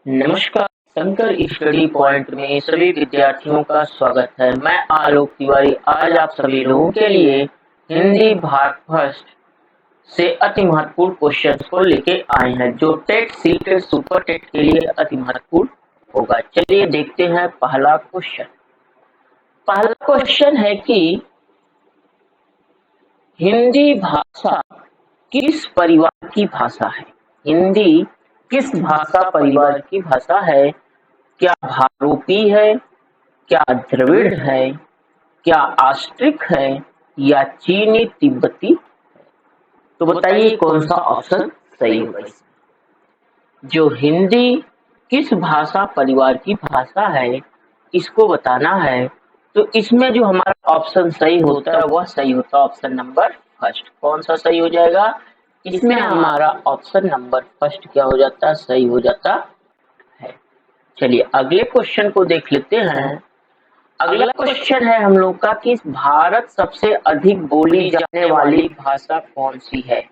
नमस्कार। Shankar study point में सभी विद्यार्थियों का स्वागत है। मैं आलोक तिवारी आज आप सभी लोगों के लिए हिंदी भाग फर्स्ट से अति महत्वपूर्ण क्वेश्चन को लेके आए हैं, जो टेट सीटेट सुपर टेट के लिए अति महत्वपूर्ण होगा। चलिए देखते हैं पहला क्वेश्चन। पहला क्वेश्चन है कि हिंदी भाषा किस परिवार की भाषा है? हिंदी किस भाषा परिवार की भाषा है? क्या भारूपी है, क्या द्रविड़ है, क्या ऑस्ट्रिक है या चीनी तिब्बती? तो बताइए कौन सा ऑप्शन सही होगा। जो हिंदी किस भाषा परिवार की भाषा है इसको बताना है, तो इसमें जो हमारा ऑप्शन सही होता है वह सही होता है ऑप्शन नंबर फर्स्ट। कौन सा सही हो जाएगा? इसमें हमारा ऑप्शन नंबर फर्स्ट क्या हो जाता है? सही हो जाता है। चलिए अगले क्वेश्चन को देख लेते हैं। अगला क्वेश्चन है हम लोग का कि भारत सबसे अधिक बोली जाने वाली भाषा कौन सी है?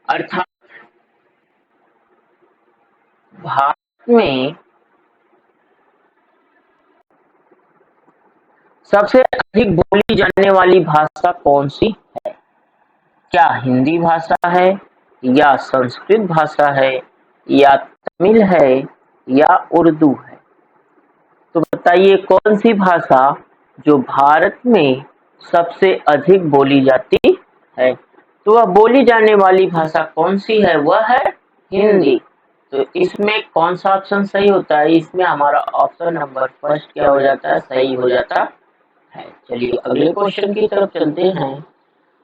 अर्थात भारत में सबसे अधिक बोली जाने वाली भाषा कौन सी है? क्या हिंदी भाषा है या संस्कृत भाषा है या तमिल है या उर्दू है? तो बताइए कौन सी भाषा जो भारत में सबसे अधिक बोली जाती है? तो वह बोली जाने वाली भाषा कौन सी है? वह है हिंदी। तो इसमें कौन सा ऑप्शन सही होता है? इसमें हमारा ऑप्शन नंबर फर्स्ट क्या हो जाता है? सही हो जाता है। चलिए अगले क्वेश्चन की तरफ चलते हैं।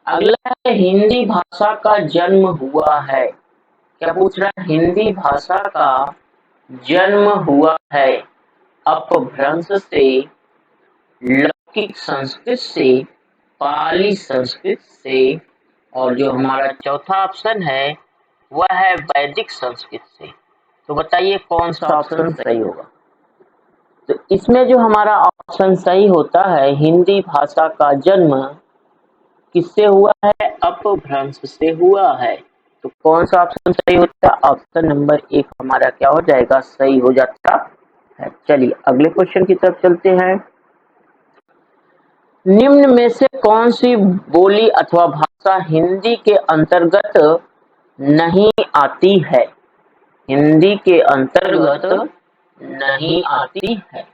अगला है हिंदी भाषा का जन्म हुआ है। क्या पूछ रहा है? हिंदी भाषा का जन्म हुआ है अपभ्रंश से, लौकिक संस्कृत से, पाली संस्कृत से, और जो हमारा चौथा ऑप्शन है वह है वैदिक संस्कृत से। तो बताइए कौन सा ऑप्शन सही होगा? तो इसमें जो हमारा ऑप्शन सही होता है, हिंदी भाषा का जन्म किससे हुआ है? अपभ्रंश से हुआ है। तो कौन सा ऑप्शन सही होता है? ऑप्शन नंबर एक हमारा क्या हो जाएगा? सही हो जाता है। चलिए अगले क्वेश्चन की तरफ चलते हैं। निम्न में से कौन सी बोली अथवा भाषा हिंदी के अंतर्गत नहीं आती है? हिंदी के अंतर्गत नहीं आती है।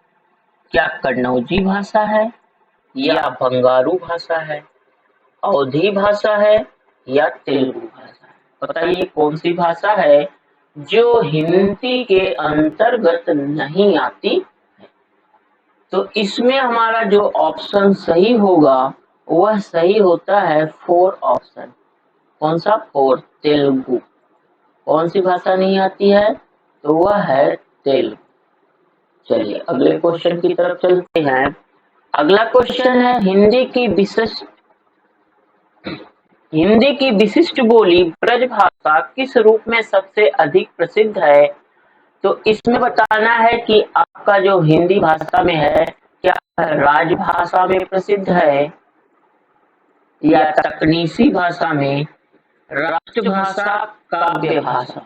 क्या कन्नौजी भाषा है या बंगारू भाषा है, अवधी भाषा है या तेलुगु भाषा है? बताइए कौन सी भाषा है जो हिंदी के अंतर्गत नहीं आती? तो इसमें हमारा जो ऑप्शन सही होगा वह सही होता है फोर ऑप्शन। कौन सा? फोर, तेलुगु। कौन सी भाषा नहीं आती है? तो वह है तेलुगु। चलिए अगले क्वेश्चन की तरफ चलते हैं। अगला क्वेश्चन है हिंदी की विशिष्ट बोली ब्रज भाषा किस रूप में सबसे अधिक प्रसिद्ध है? तो इसमें बताना है कि आपका जो हिंदी भाषा में है, क्या राजभाषा में प्रसिद्ध है या तकनीसी भाषा में, राष्ट्रभाषा, काव्य भाषा?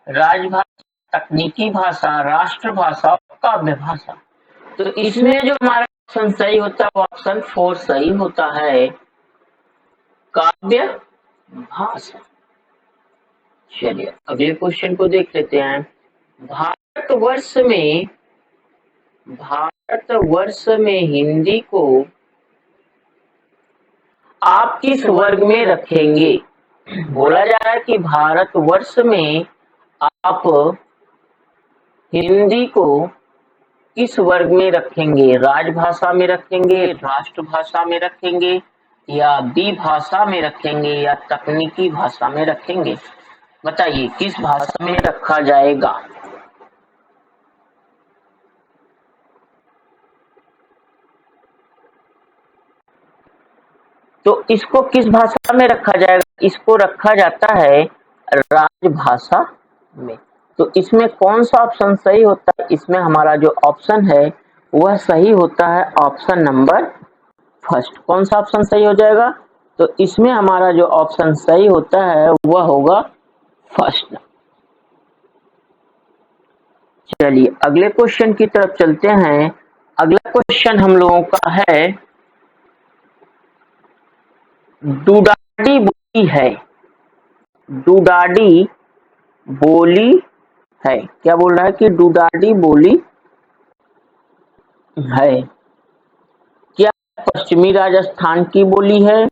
राजभाषा, तकनीकी भाषा, राष्ट्रभाषा और काव्य भाषा। तो इसमें जो हमारा ऑप्शन सही होता है वो ऑप्शन फोर सही होता है, काव्य भाषा। चलिए अगले क्वेश्चन को देख लेते हैं। भारतवर्ष में हिंदी को आप किस वर्ग में रखेंगे? बोला जा रहा है कि भारतवर्ष में आप हिंदी को किस वर्ग में रखेंगे? राजभाषा में रखेंगे, राष्ट्रभाषा में रखेंगे या द्विभाषा में रखेंगे या तकनीकी भाषा में रखेंगे? बताइए किस भाषा में रखा जाएगा? तो इसको किस भाषा में रखा जाएगा? इसको रखा जाता है राजभाषा में। तो इसमें कौन सा ऑप्शन सही होता है? इसमें हमारा जो ऑप्शन है वह सही होता है ऑप्शन नंबर फर्स्ट। कौन सा ऑप्शन सही हो जाएगा? तो इसमें हमारा जो ऑप्शन सही होता है वह होगा फर्स्ट। चलिए अगले क्वेश्चन की तरफ चलते हैं। अगला क्वेश्चन हम लोगों का है, डुडाडी बोली है, डुडाडी बोली है, क्या बोल रहा है कि डुडाडी बोली है, क्या पश्चिमी राजस्थान की बोली है,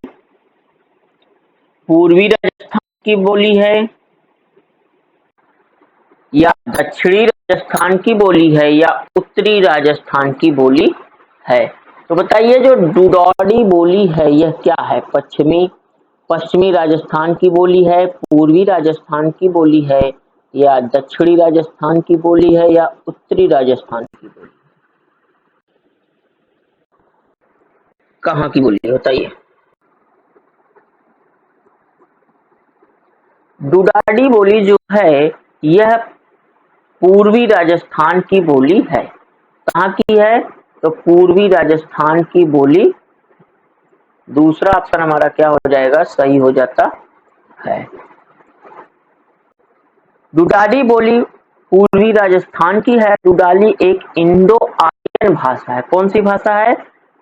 पूर्वी राजस्थान की बोली है, या दक्षिणी राजस्थान की बोली है, या उत्तरी राजस्थान की बोली है? तो बताइए जो डुडौडी बोली है यह क्या है? पश्चिमी राजस्थान की बोली है, पूर्वी राजस्थान की बोली है, या दक्षिणी राजस्थान की बोली है, या उत्तरी राजस्थान की बोली? कहाँ की बोली है बताइए? डुडाडी बोली जो है यह पूर्वी राजस्थान की बोली है। कहाँ की है? तो पूर्वी राजस्थान की बोली। दूसरा ऑप्शन हमारा क्या हो जाएगा? सही हो जाता है। डुडाडी बोली पूर्वी राजस्थान की है। डुडाली एक इंडो आर्यन भाषा है। कौन सी भाषा है?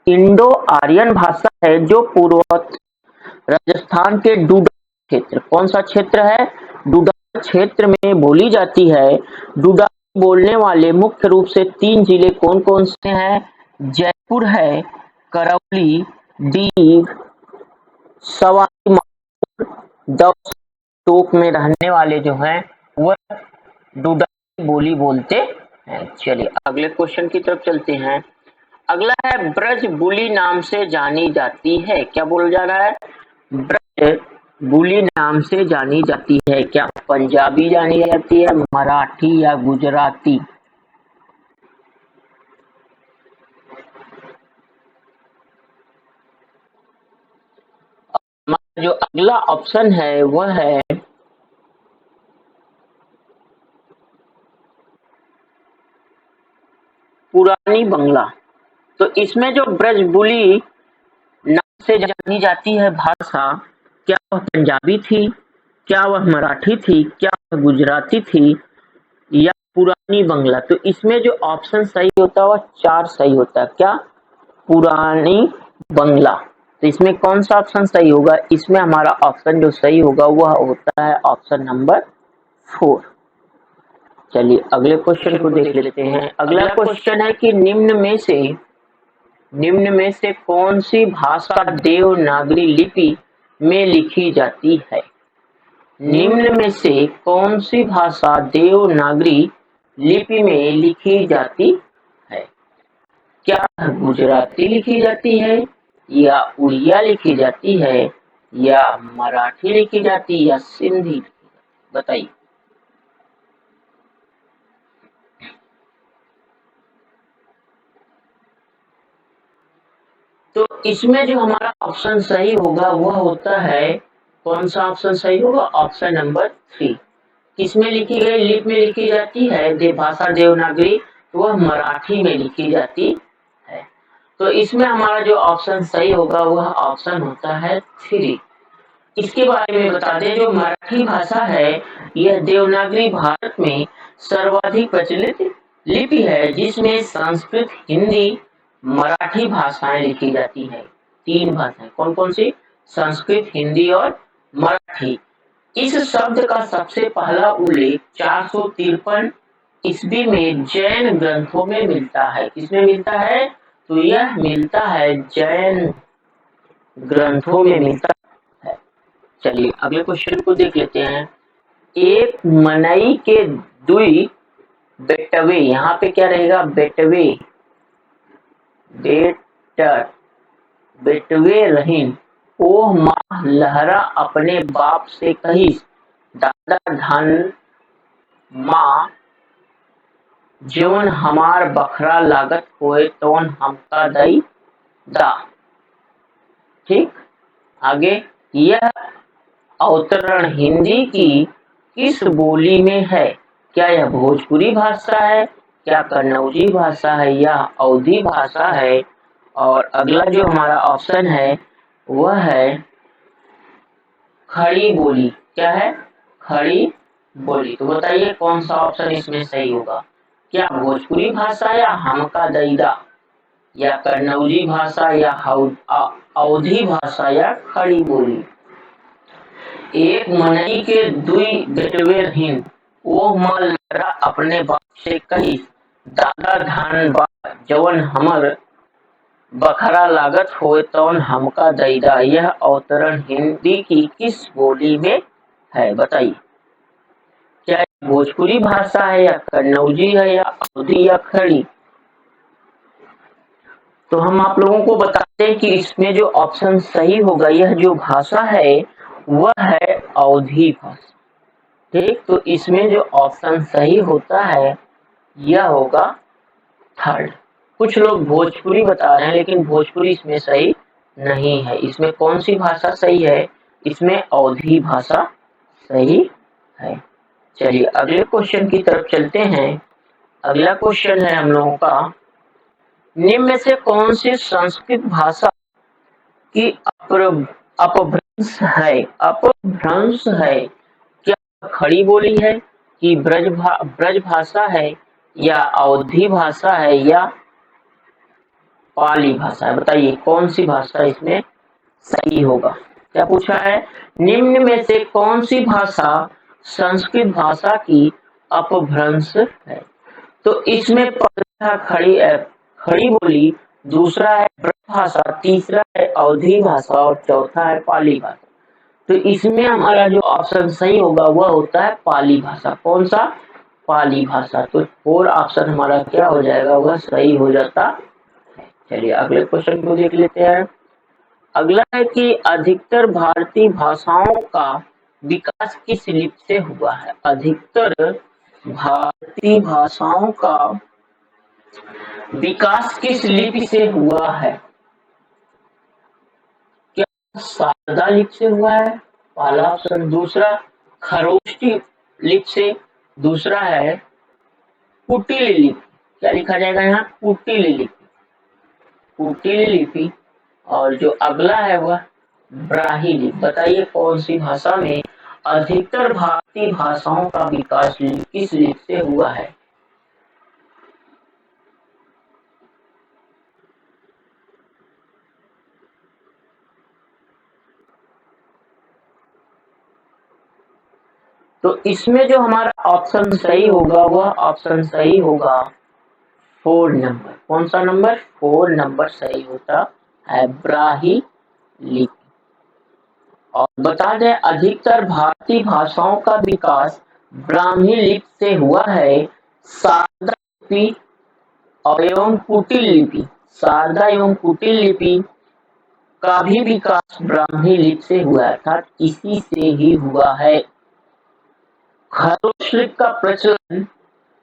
इंडो आर्यन भाषा है जो पूर्वोत्तर राजस्थान के डुडा क्षेत्र, कौन सा क्षेत्र है? डुडा क्षेत्र में बोली जाती है। डुडा बोलने वाले मुख्य रूप से 3 जिले कौन कौन से हैं? जयपुर है, करौली, दीव, सवाई माधोपुर, टोक में रहने वाले जो हैं वह डुडाई बोली बोलते हैं। चलिए अगले क्वेश्चन की तरफ चलते हैं। अगला है ब्रज बुली नाम से जानी जाती है। क्या बोल जा रहा है? ब्रज बुली नाम से जानी जाती है। क्या पंजाबी जानी जाती है, मराठी या गुजराती? हमारा जो अगला ऑप्शन है वह है पुरानी बंगला। तो इसमें जो ब्रजबुली नाम से जानी जाती है भाषा, क्या वह पंजाबी थी, क्या वह मराठी थी, क्या वह गुजराती थी, या पुरानी बंगला? तो इसमें जो ऑप्शन सही होता है वह 4 सही होता है। क्या? पुरानी बंगला। तो इसमें कौन सा ऑप्शन सही होगा? इसमें हमारा ऑप्शन जो सही होगा वह होता है ऑप्शन नंबर 4। चलिए अगले क्वेश्चन को देख लेते हैं। अगला क्वेश्चन है कि निम्न में से कौन सी भाषा देवनागरी लिपि में लिखी जाती है? निम्न में से कौन सी भाषा देवनागरी लिपि में लिखी जाती है? क्या गुजराती लिखी जाती है, या उड़िया लिखी जाती है, या मराठी लिखी जाती है, या सिंधी? बताइए। तो इसमें जो हमारा ऑप्शन सही होगा वह होता है, कौन सा ऑप्शन सही होगा? Option number 3। किसमें लिखी गई लिपि में लिखी जाती है भाषा देवनागरी? तो वह मराठी में लिखी जाती है। तो इसमें हमारा जो ऑप्शन सही होगा वह ऑप्शन होता है 3। इसके बारे में बता दें, जो मराठी भाषा है यह देवनागरी भारत में सर्वाधिक प्रचलित लिपि है, जिसमें संस्कृत, हिंदी, मराठी भाषाएं लिखी जाती है। 3 भाषाएं कौन कौन सी? संस्कृत, हिंदी और मराठी। इस शब्द का सबसे पहला उल्लेख 453 ईस्वी में जैन ग्रंथों में मिलता है। किसमें मिलता है? तो यह मिलता है जैन ग्रंथों में मिलता है। चलिए अगले क्वेश्चन को देख लेते हैं। एक मनई के दुई बेटवे, यहाँ पे क्या रहेगा? बेटवे, बेटर, बेटवे रहीन। ओह माँ लहरा अपने बाप से कही, दादा धन माँ जौन हमार बखरा लागत होए तौन हमका दई दा। ठीक, आगे, यह अवतरण हिंदी की किस बोली में है? क्या यह भोजपुरी भाषा है, क्या कन्नौजी भाषा है, या अवधी भाषा है? और अगला जो हमारा ऑप्शन है वह है खड़ी बोली। क्या है? खड़ी बोली। तो बताइए कौन सा ऑप्शन इसमें सही होगा? क्या भोजपुरी भाषा या हमका दैदा, या कन्नौजी भाषा या अवधी भाषा या खड़ी बोली। एक मनई के दुई बेटवे रहीन, वो मल लड़ा अपने बाप से कही, दादा धान बा जवन हमर बखरा लागत होए तौन हमका दैदा। यह अवतरण हिंदी की किस बोली में है, बताइए। क्या ये भोजपुरी भाषा है या कन्नौजी है या अवधी या खड़ी। तो हम आप लोगों को बताते हैं कि इसमें जो ऑप्शन सही होगा, यह जो भाषा है वह है अवधी भाषा। ठीक, तो इसमें जो ऑप्शन सही होता है यह होगा थर्ड। कुछ लोग भोजपुरी बता रहे हैं लेकिन भोजपुरी इसमें सही नहीं है। इसमें कौन सी भाषा सही है, इसमें अवधी भाषा सही है। चलिए अगले क्वेश्चन की तरफ चलते हैं। अगला क्वेश्चन है हम लोगों का, निम्न में से कौन सी संस्कृत भाषा की अपभ्रंश है। अपभ्रंश है, क्या खड़ी बोली है कि ब्रज भाषा है या अवधी भाषा है या पाली भाषा है। बताइए कौन सी भाषा इसमें सही होगा। क्या पूछा है, निम्न में से कौन सी भाषा संस्कृत भाषा की अपभ्रंश है। तो इसमें पहला खड़ी बोली, दूसरा है ब्रज भाषा, तीसरा है अवधी भाषा और चौथा है पाली भाषा। तो इसमें हमारा जो ऑप्शन सही होगा वह होता है पाली भाषा। कौन सा, पाली भाषा। तो 4 ऑप्शन हमारा क्या हो जाएगा, वह सही हो जाता है। चलिए अगले क्वेश्चन को देख लेते हैं। अगला है कि अधिकतर भारतीय भाषाओं का विकास किस लिपि से हुआ है। अधिकतर भारतीय भाषाओं का विकास किस लिपि से हुआ है। क्या शारदा लिपि से हुआ है, पहला ऑप्शन। दूसरा खरोष्टी लिपि से, दूसरा है कुटिल लिपि। क्या लिखा जाएगा यहाँ, कुटिल लिपि। कुटिल लिपि। और जो अगला है वह ब्राह्मी लिपि। बताइए कौन सी भाषा में अधिकतर भारतीय भाषाओं का विकास किस लिपि से हुआ है। तो इसमें जो हमारा ऑप्शन सही होगा वह ऑप्शन सही होगा 4 नंबर। कौन सा नंबर, 4 नंबर सही होता है, ब्राह्मी लिपि। और बता दें अधिकतर भारतीय भाषाओं का विकास ब्राह्मी लिपि से हुआ है। शारदा लिपि एवं कुटिल लिपि, शारदा एवं कुटिल लिपि का भी विकास ब्राह्मी लिपि से हुआ है, अर्थात इसी से ही हुआ है। खरोष्ट लिपि का प्रचलन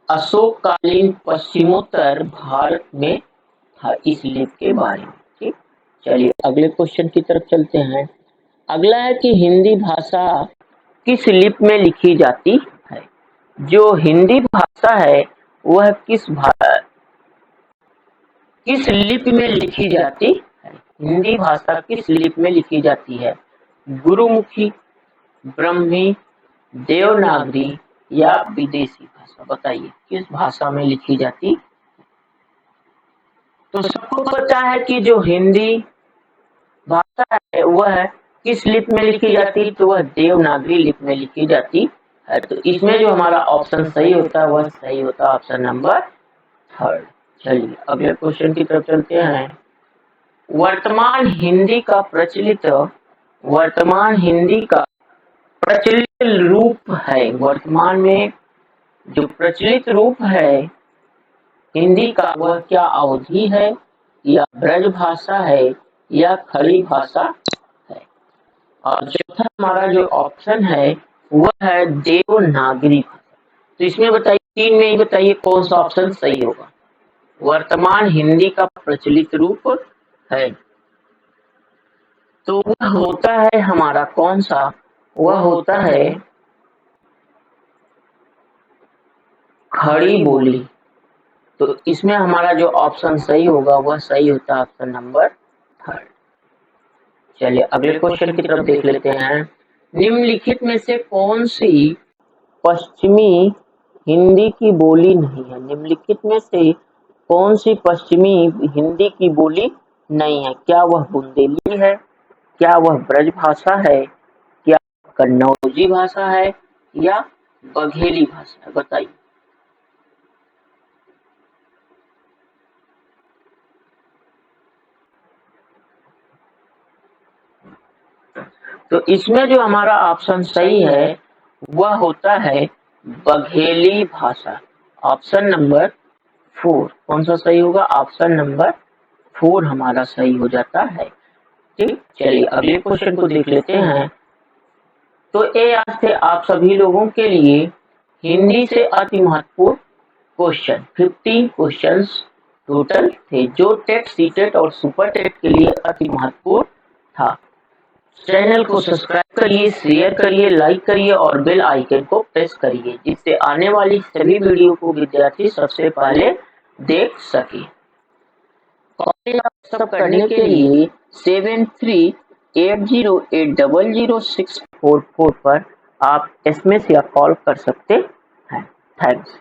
अशोककालीन पश्चिमोत्तर भारत में था, इस लिपि के बारे में। ठीक, चलिए अगले क्वेश्चन की तरफ चलते हैं। अगला है कि हिंदी भाषा किस लिपि में लिखी जाती है। जो हिंदी भाषा है वह किस लिपि में लिखी जाती है। हिंदी भाषा किस लिपि में लिखी जाती है, गुरुमुखी, ब्रह्मी, देवनागरी या विदेशी भाषा। बताइए किस भाषा में लिखी जाती। तो सबको पता है कि जो हिंदी भाषा है वह किस लिपि में लिखी जाती है, तो वह देवनागरी लिपि में लिखी जाती है। तो इसमें जो हमारा ऑप्शन सही होता है वह सही होता है ऑप्शन नंबर 3। चलिए अगले क्वेश्चन की तरफ चलते हैं। वर्तमान हिंदी का प्रचलित रूप है। वर्तमान में जो प्रचलित रूप है हिंदी का वह क्या अवधी है या ब्रज भाषा है या खड़ी भाषा है। और चौथा हमारा जो ऑप्शन है वह है देवनागरी भाषा। तो इसमें बताइए, 3 में ही बताइए कौन सा ऑप्शन सही होगा। वर्तमान हिंदी का प्रचलित रूप है तो वह होता है हमारा कौन सा, वह होता है खड़ी बोली। तो इसमें हमारा जो ऑप्शन सही होगा वह सही होता है ऑप्शन नंबर 3। चलिए अगले क्वेश्चन की तरफ देख लेते हैं। निम्नलिखित में से कौन सी पश्चिमी हिंदी की बोली नहीं है। निम्नलिखित में से कौन सी पश्चिमी हिंदी की बोली नहीं है? क्या वह बुंदेली है, क्या वह ब्रज भाषा है, क्या कन्नौजी भाषा है या बघेली भाषा है? बताइए। तो इसमें जो हमारा ऑप्शन सही है वह होता है बघेली भाषा। Option number 4। कौन सा सही होगा? ऑप्शन नंबर 4 हमारा सही हो जाता है। ठीक, चलिए अगले क्वेश्चन को देख लेते हैं। तो ये आज थे आप सभी लोगों के लिए हिंदी से अति महत्वपूर्ण क्वेश्चन। 50 क्वेश्चंस टोटल थे जो टेट, सीटेट और सुपर टेट के लिए अति महत्वपूर्ण था। चैनल को सब्सक्राइब करिए, शेयर करिए, लाइक करिए और बेल आइकन को प्रेस करिए जिससे आने वाली सभी वीडियो को विद्यार्थी सबसे पहले देख सके। व्हाट्सएप करने के लिए 7380800644 पर आप एसएमएस या कॉल कर सकते हैं। थैंक्स।